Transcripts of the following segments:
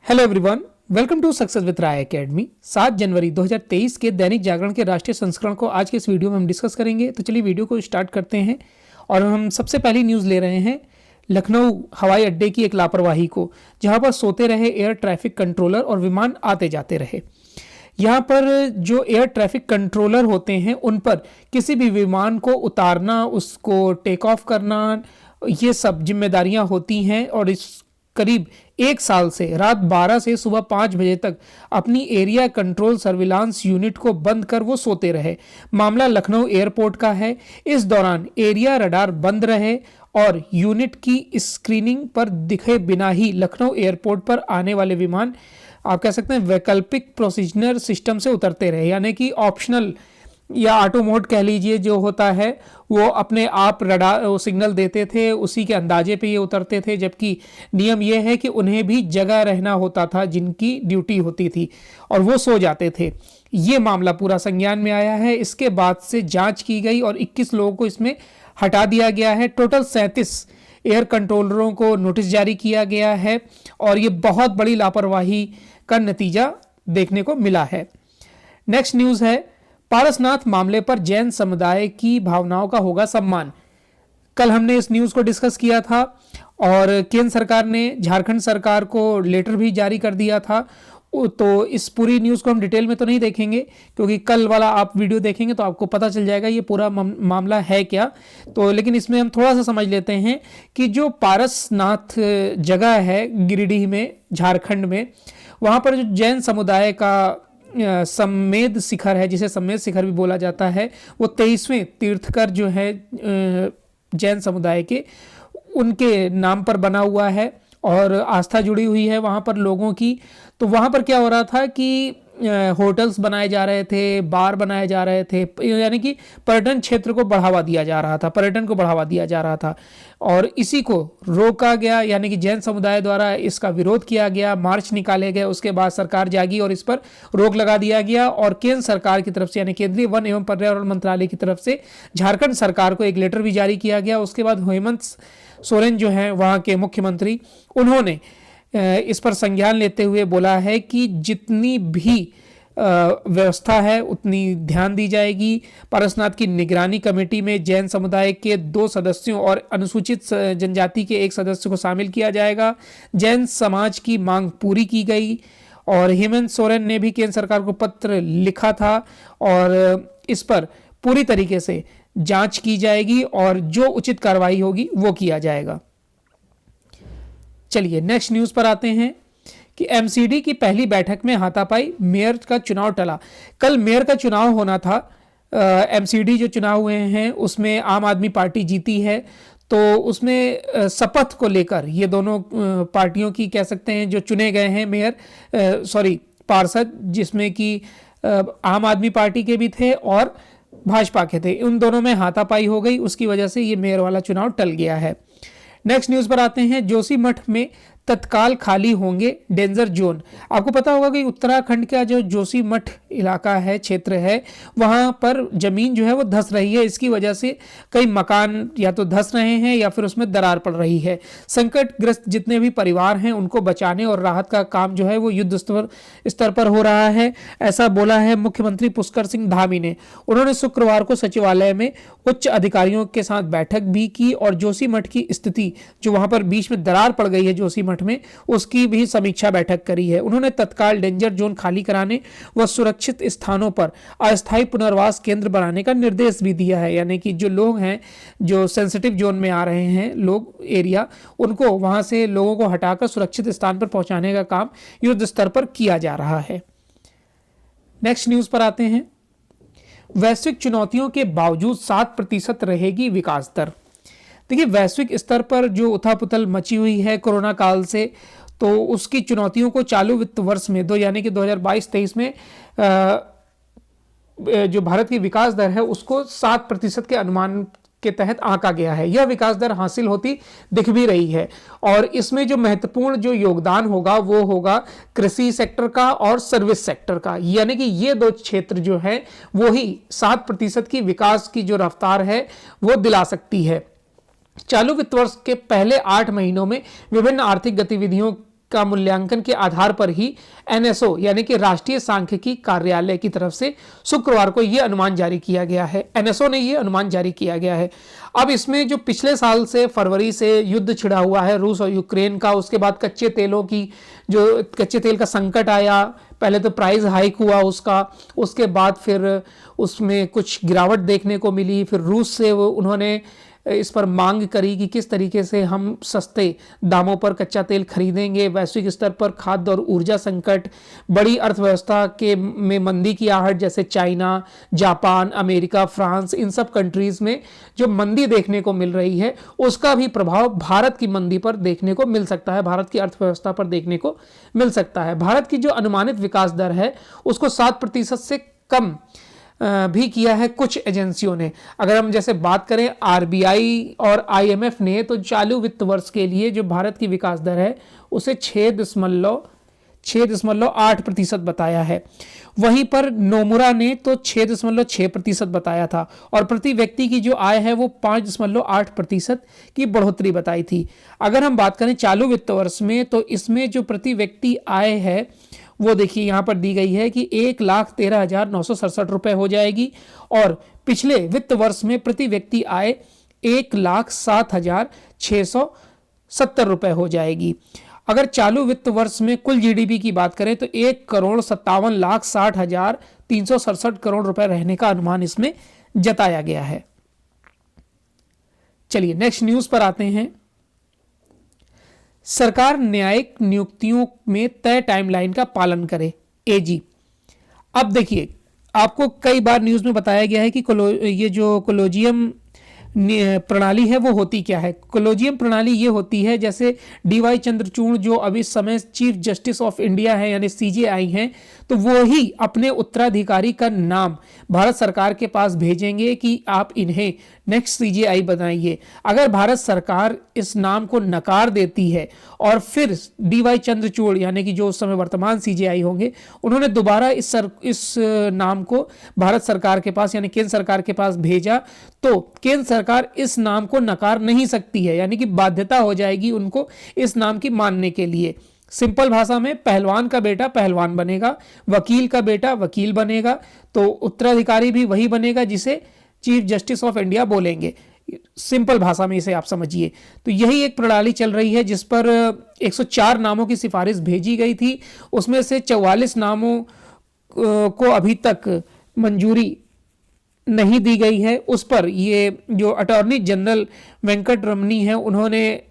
Hello everyone, welcome to success with Rai academy. 7 जनवरी 2023 के दैनिक जागरण के राष्ट्रीय संस्करण को आज के इस वीडियो में हम डिस्कस करेंगे। तो चलिए वीडियो को स्टार्ट करते हैं और हम सबसे पहली न्यूज़ ले रहे हैं लखनऊ हवाई अड्डे की एक लापरवाही को, जहां पर सोते रहे एयर ट्रैफिक कंट्रोलर और विमान आते जाते रहे। यहाँ पर जो एयर ट्रैफिक कंट्रोलर होते हैं उन पर किसी भी विमान को उतारना, उसको टेक ऑफ करना, ये सब जिम्मेदारियां होती हैं और इस करीब 1 साल से रात 12 से सुबह 5 बजे तक अपनी एरिया कंट्रोल सर्विलांस यूनिट को बंद कर वो सोते रहे। मामला लखनऊ एयरपोर्ट का है। इस दौरान एरिया रडार बंद रहे और यूनिट की स्क्रीनिंग पर दिखे बिना ही लखनऊ एयरपोर्ट पर आने वाले विमान आप कह सकते हैं वैकल्पिक प्रोसीजनर सिस्टम से उतरते रहे, यानी कि ऑप्शनल या ऑटो मोड कह लीजिए जो होता है, वो अपने आप रडार सिग्नल देते थे, उसी के अंदाजे पे ये उतरते थे। जबकि नियम ये है कि उन्हें भी जगह रहना होता था जिनकी ड्यूटी होती थी और वो सो जाते थे। ये मामला पूरा संज्ञान में आया है। इसके बाद से जांच की गई और 21 लोगों को इसमें हटा दिया गया है। टोटल 37 एयर कंट्रोलरों को नोटिस जारी किया गया है और ये बहुत बड़ी लापरवाही का नतीजा देखने को मिला है। नेक्स्ट न्यूज़ है, पारसनाथ मामले पर जैन समुदाय की भावनाओं का होगा सम्मान। कल हमने इस न्यूज़ को डिस्कस किया था और केंद्र सरकार ने झारखंड सरकार को लेटर भी जारी कर दिया था। तो इस पूरी न्यूज़ को हम डिटेल में तो नहीं देखेंगे, क्योंकि कल वाला आप वीडियो देखेंगे तो आपको पता चल जाएगा ये पूरा मामला है क्या। तो लेकिन इसमें हम थोड़ा सा समझ लेते हैं कि जो पारसनाथ जगह है गिरिडीह में, झारखंड में, वहाँ पर जो जैन समुदाय का सम्मेद शिखर है, जिसे सम्मेद शिखर भी बोला जाता है, वो 23वें तीर्थकर जो है जैन समुदाय के, उनके नाम पर बना हुआ है और आस्था जुड़ी हुई है वहाँ पर लोगों की। तो वहाँ पर क्या हो रहा था कि होटल्स बनाए जा रहे थे, बार बनाए जा रहे थे, यानी कि पर्यटन क्षेत्र को बढ़ावा दिया जा रहा था, पर्यटन को बढ़ावा दिया जा रहा था और इसी को रोका गया, यानी कि जैन समुदाय द्वारा इसका विरोध किया गया, मार्च निकाले गए। उसके बाद सरकार जागी और इस पर रोक लगा दिया गया और केंद्र सरकार की तरफ से, यानी केंद्रीय वन एवं पर्यावरण मंत्रालय की तरफ से झारखंड सरकार को एक लेटर भी जारी किया गया। उसके बाद हेमंत सोरेन जो हैं वहाँ के मुख्यमंत्री, उन्होंने इस पर संज्ञान लेते हुए बोला है कि जितनी भी व्यवस्था है उतनी ध्यान दी जाएगी। पारसनाथ की निगरानी कमेटी में जैन समुदाय के 2 सदस्यों और अनुसूचित जनजाति के 1 सदस्य को शामिल किया जाएगा। जैन समाज की मांग पूरी की गई और हेमंत सोरेन ने भी केंद्र सरकार को पत्र लिखा था और इस पर पूरी तरीके से जांच की जाएगी और जो उचित कार्रवाई होगी वो किया जाएगा। चलिए नेक्स्ट न्यूज़ पर आते हैं कि एमसीडी की पहली बैठक में हाथापाई, मेयर का चुनाव टला। कल मेयर का चुनाव होना था। एमसीडी जो चुनाव हुए हैं उसमें आम आदमी पार्टी जीती है, तो उसमें शपथ को लेकर ये दोनों पार्टियों की कह सकते हैं जो चुने गए हैं मेयर, पार्षद, जिसमें कि आम आदमी पार्टी के भी थे और भाजपा के थे, उन दोनों में हाथापाई हो गई। उसकी वजह से ये मेयर वाला चुनाव टल गया है। नेक्स्ट न्यूज़ पर आते हैं, जोशीमठ में तत्काल खाली होंगे डेंजर जोन। आपको पता होगा कि उत्तराखंड का जो जोशीमठ इलाका है, क्षेत्र है, वहाँ पर ज़मीन जो है वो धंस रही है। इसकी वजह से कई मकान या तो धंस रहे हैं या फिर उसमें दरार पड़ रही है। संकटग्रस्त जितने भी परिवार हैं उनको बचाने और राहत का काम जो है वो युद्ध स्तर पर हो रहा है, ऐसा बोला है मुख्यमंत्री पुष्कर सिंह धामी ने। उन्होंने शुक्रवार को सचिवालय में उच्च अधिकारियों के साथ बैठक भी की और जोशीमठ की स्थिति, जो वहाँ पर बीच में दरार पड़ गई है जोशीमठ में, उसकी भी समीक्षा बैठक करी है। उन्होंने तत्काल डेंजर जोन खाली कराने व सुरक्षित स्थानों पर अस्थायी पुनर्वास केंद्र बनाने का निर्देश भी दिया है, यानी कि जो लोग हैं जो सेंसिटिव जोन में आ रहे हैं लोग, एरिया, उनको वहां से लोगों को हटाकर सुरक्षित स्थान पर पहुंचाने का काम युद्ध स्तर पर किया जा रहा है। नेक्स्ट न्यूज पर आते हैं, वैश्विक चुनौतियों के बावजूद 7% रहेगी विकास दर। देखिए, वैश्विक स्तर पर जो उथल-पुथल मची हुई है कोरोना काल से, तो उसकी चुनौतियों को चालू वित्त वर्ष में यानी कि 2022-23 में जो भारत की विकास दर है उसको 7% के अनुमान के तहत आंका गया है। यह विकास दर हासिल होती दिख भी रही है और इसमें जो महत्वपूर्ण जो योगदान होगा वो होगा कृषि सेक्टर का और सर्विस सेक्टर का, यानी कि ये 2 क्षेत्र जो है वो ही 7% की विकास की जो रफ्तार है वो दिला सकती है। चालू वित्त वर्ष के पहले 8 महीनों में विभिन्न आर्थिक गतिविधियों का मूल्यांकन के आधार पर ही एनएसओ यानी कि राष्ट्रीय सांख्यिकी कार्यालय की तरफ से शुक्रवार को यह अनुमान जारी किया गया है। एनएसओ ने यह अनुमान जारी किया गया है। अब इसमें जो पिछले साल से फरवरी से युद्ध छिड़ा हुआ है रूस और यूक्रेन का, उसके बाद कच्चे तेलों की जो कच्चे तेल का संकट आया, पहले तो प्राइस हाइक हुआ उसका, उसके बाद फिर उसमें कुछ गिरावट देखने को मिली, फिर रूस से उन्होंने इस पर मांग करी कि किस तरीके से हम सस्ते दामों पर कच्चा तेल खरीदेंगे। वैश्विक स्तर पर खाद्य और ऊर्जा संकट, बड़ी अर्थव्यवस्था के में मंदी की आहट जैसे चाइना, जापान, अमेरिका, फ्रांस, इन सब कंट्रीज में जो मंदी देखने को मिल रही है उसका भी प्रभाव भारत की मंदी पर देखने को मिल सकता है, भारत की अर्थव्यवस्था पर देखने को मिल सकता है। भारत की जो अनुमानित विकास दर है उसको 7% से कम भी किया है कुछ एजेंसियों ने। अगर हम जैसे बात करें आरबीआई और आईएमएफ ने, तो चालू वित्त वर्ष के लिए जो भारत की विकास दर है उसे 6.8% बताया है। वहीं पर नोमुरा ने तो 6.6% बताया था और प्रति व्यक्ति की जो आय है वो 5.8% की बढ़ोतरी बताई थी। अगर हम बात करें चालू वित्त वर्ष में, तो इसमें जो प्रति व्यक्ति आय है वो देखिए यहाँ पर दी गई है कि 1,13,967 रुपए हो जाएगी और पिछले वित्त वर्ष में प्रति व्यक्ति आय 1,07,670 रुपए हो जाएगी। अगर चालू वित्त वर्ष में कुल जीडीपी की बात करें तो 1,57,60,367 करोड़ रुपए रहने का अनुमान इसमें जताया गया है। चलिए नेक्स्ट न्यूज पर आते हैं। सरकार न्यायिक नियुक्तियों में तय टाइमलाइन का पालन करे, एजी। अब देखिए, आपको कई बार न्यूज में बताया गया है कि ये जो कोलोजियम प्रणाली है वो होती क्या है। कोलोजियम प्रणाली ये होती है, जैसे डीवाई चंद्रचूड़ जो अभी समय चीफ जस्टिस ऑफ इंडिया है यानी सीजेआई हैं, तो वो ही अपने उत्तराधिकारी का नाम भारत सरकार के पास भेजेंगे कि आप इन्हें नेक्स्ट सीजेआई बनाइए। अगर भारत सरकार इस नाम को नकार देती है और फिर डीवाई चंद्रचूड़ यानी कि जो उस समय वर्तमान सीजेआई होंगे, उन्होंने दोबारा इस नाम को भारत सरकार के पास यानी केंद्र सरकार के पास भेजा, तो केंद्र सरकार इस नाम को नकार नहीं सकती है, यानी कि बाध्यता हो जाएगी उनको इस नाम की मानने के लिए। सिंपल भाषा में पहलवान का बेटा पहलवान बनेगा, वकील का बेटा वकील बनेगा, तो उत्तराधिकारी भी वही बनेगा जिसे चीफ जस्टिस ऑफ इंडिया बोलेंगे। सिंपल भाषा में इसे आप समझिए। तो यही एक प्रणाली चल रही है जिस पर 104 नामों की सिफारिश भेजी गई थी, उसमें से 44 नामों को अभी तक मंजूरी नहीं दी गई है। उस पर ये जो अटॉर्नी जनरल वेंकट रमनी है उन्होंने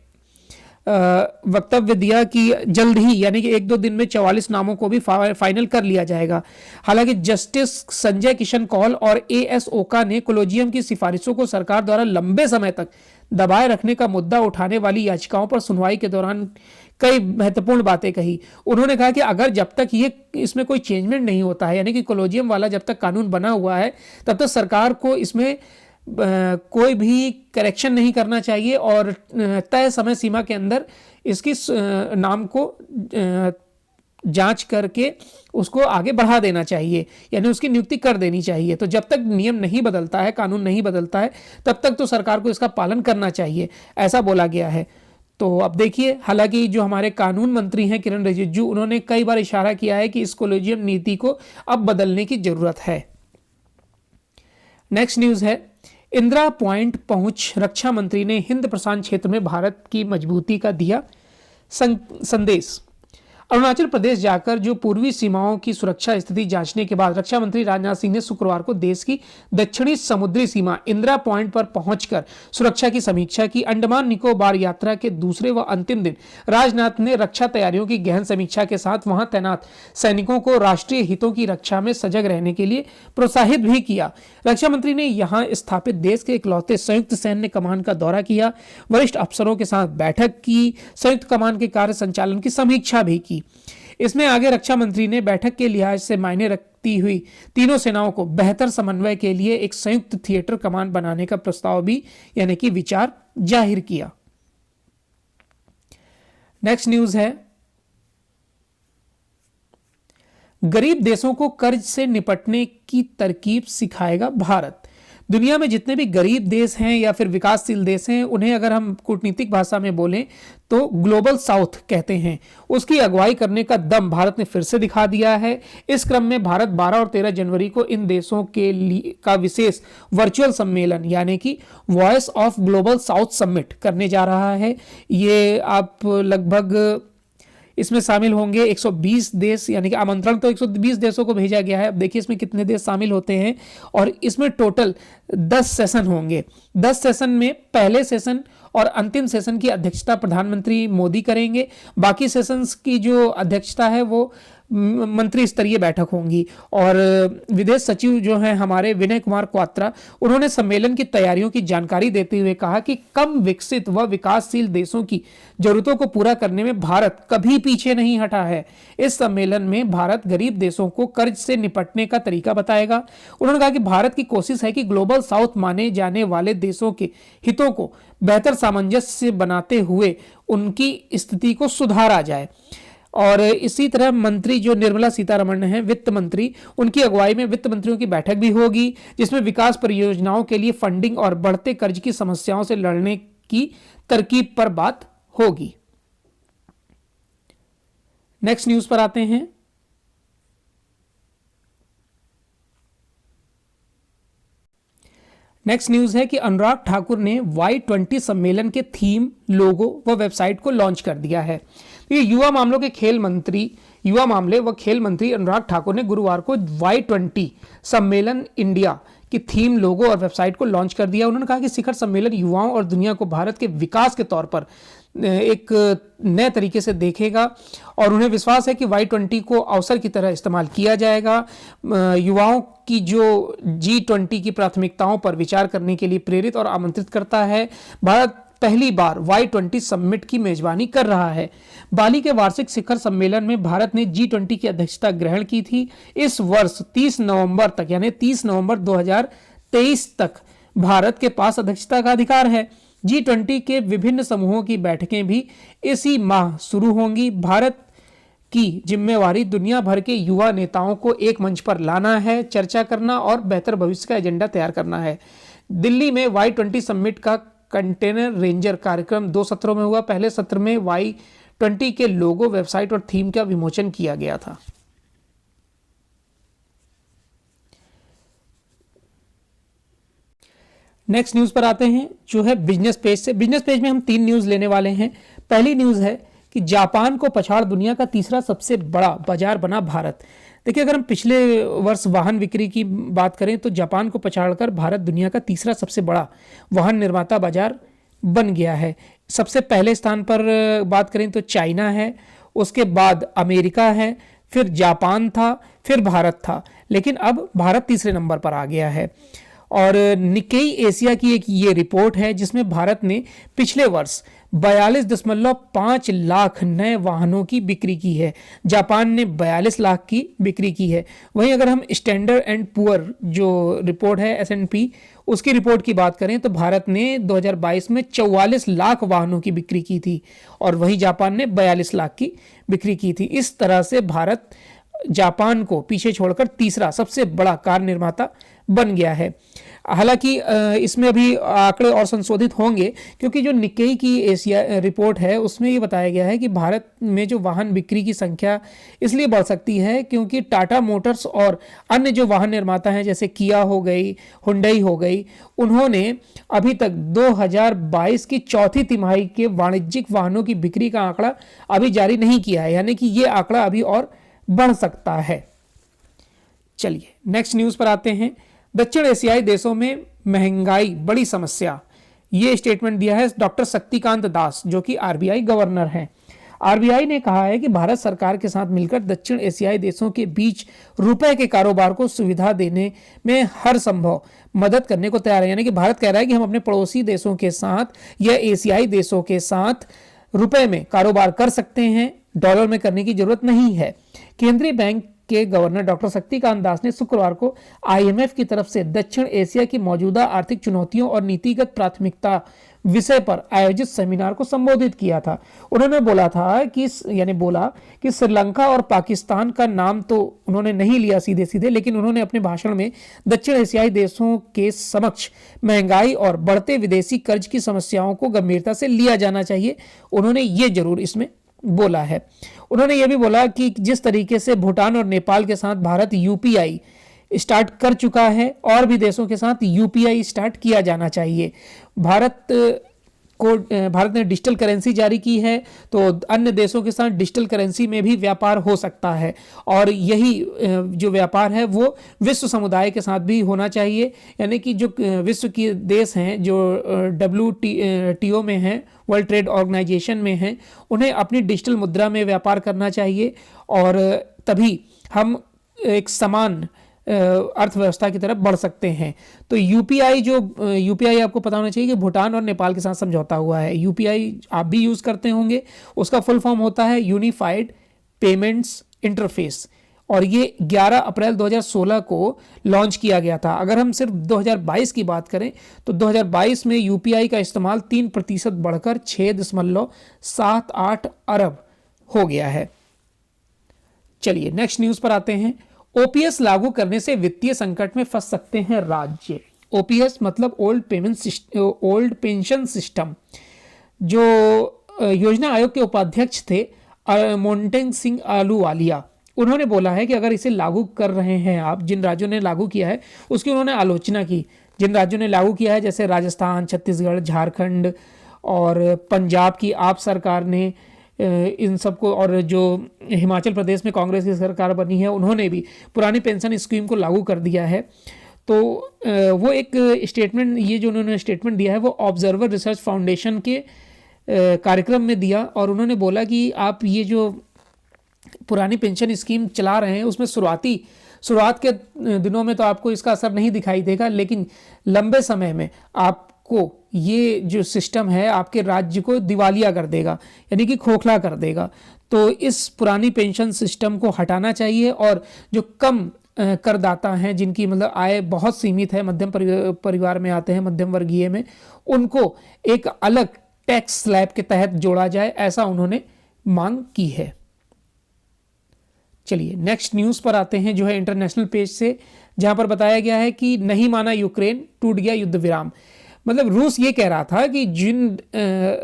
वक्तव्य दिया कि जल्द ही यानी कि 1-2 दिन में 44 नामों को भी फाइनल कर लिया जाएगा। हालांकि जस्टिस संजय किशन कौल और एएस ओका ने कोलोजियम की सिफारिशों को सरकार द्वारा लंबे समय तक दबाए रखने का मुद्दा उठाने वाली याचिकाओं पर सुनवाई के दौरान कई महत्वपूर्ण बातें कही। उन्होंने कहा कि अगर जब तक ये इसमें कोई चेंजमेंट नहीं होता है, यानी कि कोलोजियम वाला जब तक कानून बना हुआ है, तब तक सरकार को इसमें कोई भी करेक्शन नहीं करना चाहिए और तय समय सीमा के अंदर इसकी नाम को जांच करके उसको आगे बढ़ा देना चाहिए, यानी उसकी नियुक्ति कर देनी चाहिए। तो जब तक नियम नहीं बदलता है, कानून नहीं बदलता है, तब तक तो सरकार को इसका पालन करना चाहिए, ऐसा बोला गया है। तो अब देखिए, हालांकि जो हमारे कानून मंत्री हैं किरण रिजिजू, उन्होंने कई बार इशारा किया है कि इस कोलेजियम नीति को अब बदलने की जरूरत है। नेक्स्ट न्यूज है, इंदिरा पॉइंट पहुंच रक्षा मंत्री ने हिंद प्रशांत क्षेत्र में भारत की मजबूती का दिया संदेश। अरुणाचल प्रदेश जाकर जो पूर्वी सीमाओं की सुरक्षा स्थिति जांचने के बाद रक्षा मंत्री राजनाथ सिंह ने शुक्रवार को देश की दक्षिणी समुद्री सीमा इंदिरा पॉइंट पर पहुंचकर सुरक्षा की समीक्षा की। अंडमान निकोबार यात्रा के दूसरे व अंतिम दिन राजनाथ ने रक्षा तैयारियों की गहन समीक्षा के साथ वहां तैनात सैनिकों को राष्ट्रीय हितों की रक्षा में सजग रहने के लिए प्रोत्साहित भी किया। रक्षा मंत्री ने यहां स्थापित देश के इकलौते संयुक्त सैन्य कमान का दौरा किया, वरिष्ठ अफसरों के साथ बैठक की, संयुक्त कमान के कार्य संचालन की समीक्षा भी की। इसमें आगे रक्षा मंत्री ने बैठक के लिहाज से मायने रखती हुई तीनों सेनाओं को बेहतर समन्वय के लिए एक संयुक्त थिएटर कमान बनाने का प्रस्ताव भी यानी कि विचार जाहिर किया। नेक्स्ट न्यूज है, गरीब देशों को कर्ज से निपटने की तरकीब सिखाएगा भारत। दुनिया में जितने भी गरीब देश हैं या फिर विकासशील देश हैं, उन्हें अगर हम कूटनीतिक भाषा में बोलें तो ग्लोबल साउथ कहते हैं। उसकी अगुवाई करने का दम भारत ने फिर से दिखा दिया है। इस क्रम में भारत 12 और 13 जनवरी को इन देशों के लिए का विशेष वर्चुअल सम्मेलन यानी कि voice of global south summit करने जा रहा है। ये आप लगभग इसमें शामिल होंगे 120 देश, यानी कि आमंत्रण तो 120 देशों को भेजा गया है। अब देखिए इसमें कितने देश शामिल होते हैं, और इसमें टोटल 10 सेशन होंगे। 10 सेशन में पहले सेशन और अंतिम सेशन की अध्यक्षता प्रधानमंत्री मोदी करेंगे। बाकी सेशंस की जो अध्यक्षता है वो मंत्री स्तरीय बैठक होंगी। और विदेश सचिव जो हैं हमारे विनय कुमार क्वात्रा, उन्होंने सम्मेलन की तैयारियों की जानकारी देते हुए कहा कि कम विकसित व विकासशील देशों की जरूरतों को पूरा करने में भारत कभी पीछे नहीं हटा है। इस सम्मेलन में भारत गरीब देशों को कर्ज से निपटने का तरीका बताएगा। उन्होंने कहा कि भारत की कोशिश है कि ग्लोबल साउथ माने जाने वाले देशों के हितों को बेहतर सामंजस्य बनाते हुए उनकी स्थिति को सुधारा जाए। और इसी तरह मंत्री जो निर्मला सीतारमण हैं, वित्त मंत्री, उनकी अगुवाई में वित्त मंत्रियों की बैठक भी होगी, जिसमें विकास परियोजनाओं के लिए फंडिंग और बढ़ते कर्ज की समस्याओं से लड़ने की तरकीब पर बात होगी। नेक्स्ट न्यूज पर आते हैं। नेक्स्ट न्यूज है कि अनुराग ठाकुर ने Y20 सम्मेलन के थीम, लोगो व वेबसाइट को लॉन्च कर दिया है। ये युवा मामले व खेल मंत्री अनुराग ठाकुर ने गुरुवार को Y20 सम्मेलन इंडिया की थीम, लोगो और वेबसाइट को लॉन्च कर दिया। उन्होंने कहा कि शिखर सम्मेलन युवाओं और दुनिया को भारत के विकास के तौर पर एक नए तरीके से देखेगा, और उन्हें विश्वास है कि Y20 को अवसर की तरह इस्तेमाल किया जाएगा। युवाओं की जो G20 की प्राथमिकताओं पर विचार करने के लिए प्रेरित और आमंत्रित करता है। भारत पहली बार Y20 समिट की मेजबानी कर रहा है। बाली के वार्षिक शिखर सम्मेलन में भारत ने G20 की अध्यक्षता ग्रहण की थी। इस वर्ष 30 नवंबर तक, यानी 30 नवंबर 2023 तक भारत के पास अध्यक्षता का अधिकार है। G20 के विभिन्न समूहों की बैठकें भी इसी माह शुरू होंगी। भारत की जिम्मेवारी दुनिया भर के युवा नेताओं को एक मंच पर लाना है, चर्चा करना और बेहतर भविष्य का एजेंडा तैयार करना है। दिल्ली में Y20 समिट का कंटेनर रेंजर कार्यक्रम 2 सत्रों में हुआ। पहले सत्र में Y20 के लोगो, वेबसाइट और थीम का विमोचन किया गया था। नेक्स्ट न्यूज पर आते हैं, जो है बिजनेस पेज से। बिजनेस पेज में हम 3 न्यूज लेने वाले हैं। पहली न्यूज है कि जापान को पछाड़ दुनिया का तीसरा सबसे बड़ा बाजार बना भारत। देखिए, अगर हम पिछले वर्ष वाहन बिक्री की बात करें तो जापान को पछाड़कर भारत दुनिया का तीसरा सबसे बड़ा वाहन निर्माता बाजार बन गया है। सबसे पहले स्थान पर बात करें तो चाइना है, उसके बाद अमेरिका है, फिर जापान था, फिर भारत था, लेकिन अब भारत तीसरे नंबर पर आ गया है। और निक्केई एशिया की एक ये रिपोर्ट है जिसमें भारत ने पिछले वर्ष 42.5 लाख नए वाहनों की बिक्री की है। जापान ने 42 लाख की बिक्री की है। वहीं अगर हम स्टैंडर्ड एंड पुअर जो रिपोर्ट है S&P, उसकी रिपोर्ट की बात करें तो भारत ने 2022 में 44 लाख वाहनों की बिक्री की थी, और वहीं जापान ने 42 लाख की बिक्री की थी। इस तरह से भारत जापान को पीछे छोड़कर तीसरा सबसे बड़ा कार निर्माता बन गया है। हालांकि इसमें अभी आंकड़े और संशोधित होंगे, क्योंकि जो निक्केई की एशिया रिपोर्ट है उसमें ये बताया गया है कि भारत में जो वाहन बिक्री की संख्या इसलिए बढ़ सकती है क्योंकि टाटा मोटर्स और अन्य जो वाहन निर्माता हैं जैसे किया हो गई, हुंडई हो गई, उन्होंने अभी तक 2022 की चौथी तिमाही के वाणिज्यिक वाहनों की बिक्री का आंकड़ा अभी जारी नहीं किया है, यानी कि ये आंकड़ा अभी और बढ़ सकता है। चलिए नेक्स्ट न्यूज़ पर आते हैं। दक्षिण एशियाई देशों में महंगाई बड़ी समस्या, ये स्टेटमेंट दिया है डॉक्टर शक्तिकांत दास जो कि आरबीआई गवर्नर हैं। आरबीआई ने कहा है कि भारत सरकार के साथ मिलकर दक्षिण एशियाई देशों के बीच रुपए के कारोबार को सुविधा देने में हर संभव मदद करने को तैयार है। यानी कि भारत कह रहा है कि हम अपने पड़ोसी देशों के साथ या एशियाई देशों के साथ रुपए में कारोबार कर सकते हैं, डॉलर में करने की जरूरत नहीं है। केंद्रीय बैंक के गवर्नर डॉक्टर शक्तिकांत दास ने शुक्रवार को आईएमएफ की तरफ से दक्षिण एशिया की मौजूदा आर्थिक चुनौतियों और नीतिगत प्राथमिकता विषय पर आयोजित सेमिनार को संबोधित किया था। उन्होंने बोला था कि श्रीलंका और पाकिस्तान का नाम तो उन्होंने नहीं लिया सीधे सीधे, लेकिन उन्होंने अपने भाषण में दक्षिण एशियाई देशों के समक्ष महंगाई और बढ़ते विदेशी कर्ज की समस्याओं को गंभीरता से लिया जाना चाहिए, उन्होंने ये जरूर इसमें बोला है। उन्होंने ये भी बोला कि जिस तरीके से भूटान और नेपाल के साथ भारत यूपीआई स्टार्ट कर चुका है, और भी देशों के साथ यूपीआई स्टार्ट किया जाना चाहिए। भारत ने डिजिटल करेंसी जारी की है, तो अन्य देशों के साथ डिजिटल करेंसी में भी व्यापार हो सकता है, और यही जो व्यापार है वो विश्व समुदाय के साथ भी होना चाहिए। यानी कि जो विश्व के देश हैं जो WTO में हैं, वर्ल्ड ट्रेड ऑर्गेनाइजेशन में हैं, उन्हें अपनी डिजिटल मुद्रा में व्यापार करना चाहिए, और तभी हम एक समान अर्थव्यवस्था की तरफ बढ़ सकते हैं। तो यूपीआई आपको पता होना चाहिए कि भूटान और नेपाल के साथ समझौता हुआ है। यूपीआई आप भी यूज़ करते होंगे, उसका फुल फॉर्म होता है यूनिफाइड पेमेंट्स इंटरफेस, और ये 11 अप्रैल 2016 को लॉन्च किया गया था। अगर हम सिर्फ 2022 की बात करें तो 2022 में यूपीआई का इस्तेमाल 3% बढ़कर 6.78 अरब हो गया है। चलिए नेक्स्ट न्यूज़ पर आते हैं। ओपीएस लागू करने से वित्तीय संकट में फंस सकते हैं राज्य। ओपीएस मतलब ओल्ड पेंशन सिस्टम। जो योजना आयोग के उपाध्यक्ष थे मोन्टेग सिंह अहलूवालिया, उन्होंने बोला है कि अगर इसे लागू कर रहे हैं आप, जिन राज्यों ने लागू किया है उसकी उन्होंने आलोचना की। जिन राज्यों ने लागू किया है जैसे राजस्थान, छत्तीसगढ़, झारखंड और पंजाब की आप सरकार ने इन सबको, और जो हिमाचल प्रदेश में कांग्रेस की सरकार बनी है उन्होंने भी पुरानी पेंशन स्कीम को लागू कर दिया है। तो वो एक स्टेटमेंट, ये जो उन्होंने स्टेटमेंट दिया है वो ऑब्जर्वर रिसर्च फाउंडेशन के कार्यक्रम में दिया, और उन्होंने बोला कि आप ये जो पुरानी पेंशन स्कीम चला रहे हैं उसमें शुरुआत के दिनों में तो आपको इसका असर नहीं दिखाई देगा, लेकिन लंबे समय में आपको ये जो सिस्टम है आपके राज्य को दिवालिया कर देगा, यानी कि खोखला कर देगा। तो इस पुरानी पेंशन सिस्टम को हटाना चाहिए, और जो कम करदाता हैं, जिनकी मतलब आय बहुत सीमित है, मध्यम परिवार में आते हैं, मध्यम वर्गीय में, उनको एक अलग टैक्स स्लैब के तहत जोड़ा जाए, ऐसा उन्होंने मांग की है। चलिए नेक्स्ट न्यूज़ पर आते हैं, जो है इंटरनेशनल पेज से, जहां पर बताया गया है कि नहीं माना यूक्रेन, टूट गया युद्ध विराम। मतलब रूस ये कह रहा था कि जिन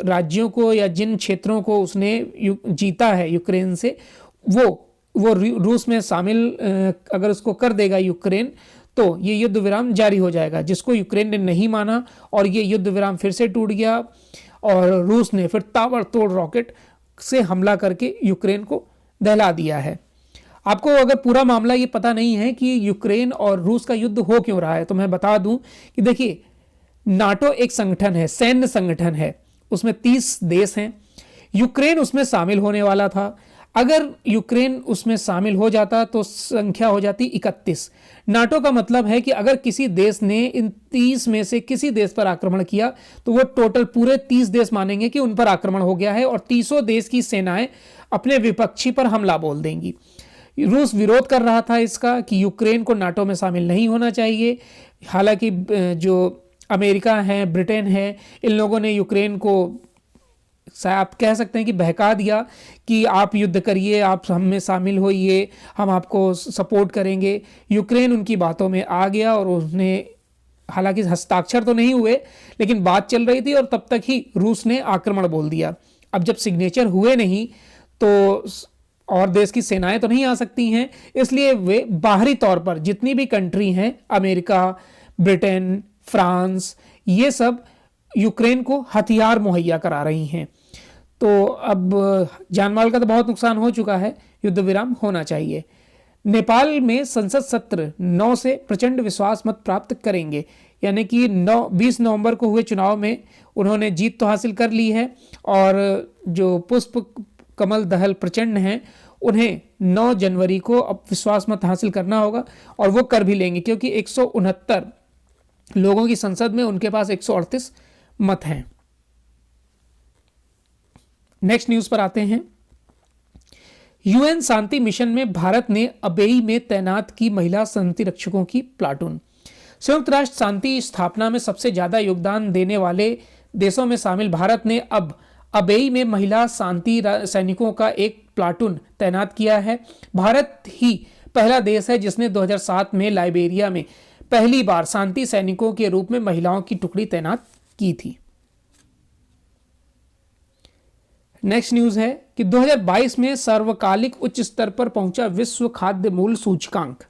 राज्यों को या जिन क्षेत्रों को उसने जीता है यूक्रेन से, वो रूस में शामिल अगर उसको कर देगा यूक्रेन, तो ये युद्ध विराम जारी हो जाएगा, जिसको यूक्रेन ने नहीं माना, और ये युद्ध विराम फिर से टूट गया, और रूस ने फिर ताबड़तोड़ रॉकेट से हमला करके यूक्रेन को दहला दिया है। आपको अगर पूरा मामला ये पता नहीं है कि यूक्रेन और रूस का युद्ध हो क्यों रहा है, तो मैं बता दूं कि देखिए, नाटो एक संगठन है, सैन्य संगठन है, उसमें 30 देश हैं। यूक्रेन उसमें शामिल होने वाला था। अगर यूक्रेन उसमें शामिल हो जाता तो संख्या हो जाती 31। नाटो का मतलब है कि अगर किसी देश ने इन 30 में से किसी देश पर आक्रमण किया तो वो टोटल पूरे 30 देश मानेंगे कि उन पर आक्रमण हो गया है, और 30 देश की सेनाएं अपने विपक्षी पर हमला बोल देंगी। रूस विरोध कर रहा था इसका कि यूक्रेन को नाटो में शामिल नहीं होना चाहिए। हालांकि जो अमेरिका है, ब्रिटेन है, इन लोगों ने यूक्रेन को, आप कह सकते हैं कि बहका दिया कि आप युद्ध करिए, आप हम में शामिल होइए, हम आपको सपोर्ट करेंगे। यूक्रेन उनकी बातों में आ गया, और उसने, हालांकि हस्ताक्षर तो नहीं हुए, लेकिन बात चल रही थी, और तब तक ही रूस ने आक्रमण बोल दिया। अब जब सिग्नेचर हुए नहीं तो और देश की सेनाएं तो नहीं आ सकती हैं, इसलिए वे बाहरी तौर पर जितनी भी कंट्री हैं, अमेरिका, ब्रिटेन, फ्रांस, ये सब यूक्रेन को हथियार मुहैया करा रही हैं। तो अब जानमाल का तो बहुत नुकसान हो चुका है, युद्ध विराम होना चाहिए। नेपाल में संसद सत्र 9 से प्रचंड विश्वास मत प्राप्त करेंगे, यानी कि 20 नवंबर को हुए चुनाव में उन्होंने जीत तो हासिल कर ली है, और जो पुष्प कमल दहल प्रचंड हैं उन्हें 9 जनवरी को अब विश्वास मत हासिल करना होगा, और वो कर भी लेंगे, क्योंकि 169 लोगों की संसद में उनके पास 138 मत हैं। नेक्स्ट न्यूज पर आते हैं। यूएन शांति मिशन में भारत ने अबेई में तैनात की महिला शांति रक्षकों की प्लाटून। संयुक्त राष्ट्र शांति स्थापना में सबसे ज्यादा योगदान देने वाले देशों में शामिल भारत ने अब अबेई में महिला शांति सैनिकों का एक प्लाटून तैनात किया है। भारत ही पहला देश है जिसने 2007 में लाइबेरिया में पहली बार शांति सैनिकों के रूप में महिलाओं की टुकड़ी तैनात की थी। नेक्स्ट न्यूज है कि 2022 में सर्वकालिक उच्च स्तर पर पहुंचा विश्व खाद्य मूल्य सूचकांक।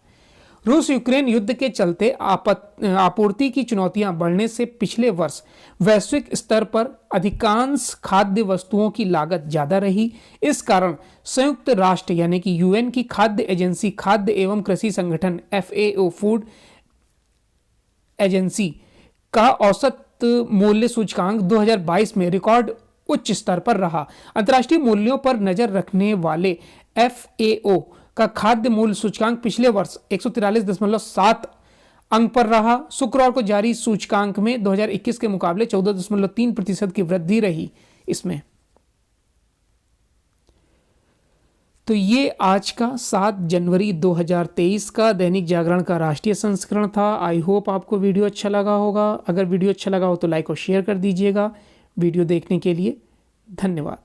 रूस यूक्रेन युद्ध के चलते आपूर्ति की चुनौतियां बढ़ने से पिछले वर्ष वैश्विक स्तर पर अधिकांश खाद्य वस्तुओं की लागत ज्यादा रही। इस कारण संयुक्त राष्ट्र यानी कि यूएन की खाद्य एजेंसी खाद्य एवं कृषि संगठन FAO फूड एजेंसी का औसत मूल्य सूचकांक 2022 में रिकॉर्ड उच्च स्तर पर रहा। अंतर्राष्ट्रीय मूल्यों पर नजर रखने वाले FAO का खाद्य मूल्य सूचकांक पिछले वर्ष 143.7 अंक पर रहा। शुक्रवार को जारी सूचकांक में 2021 के मुकाबले 14.3% की वृद्धि रही इसमें। तो ये आज का 7 जनवरी 2023 का दैनिक जागरण का राष्ट्रीय संस्करण था। आई होप आपको वीडियो अच्छा लगा होगा। अगर वीडियो अच्छा लगा हो तो लाइक और शेयर कर दीजिएगा। वीडियो देखने के लिए धन्यवाद।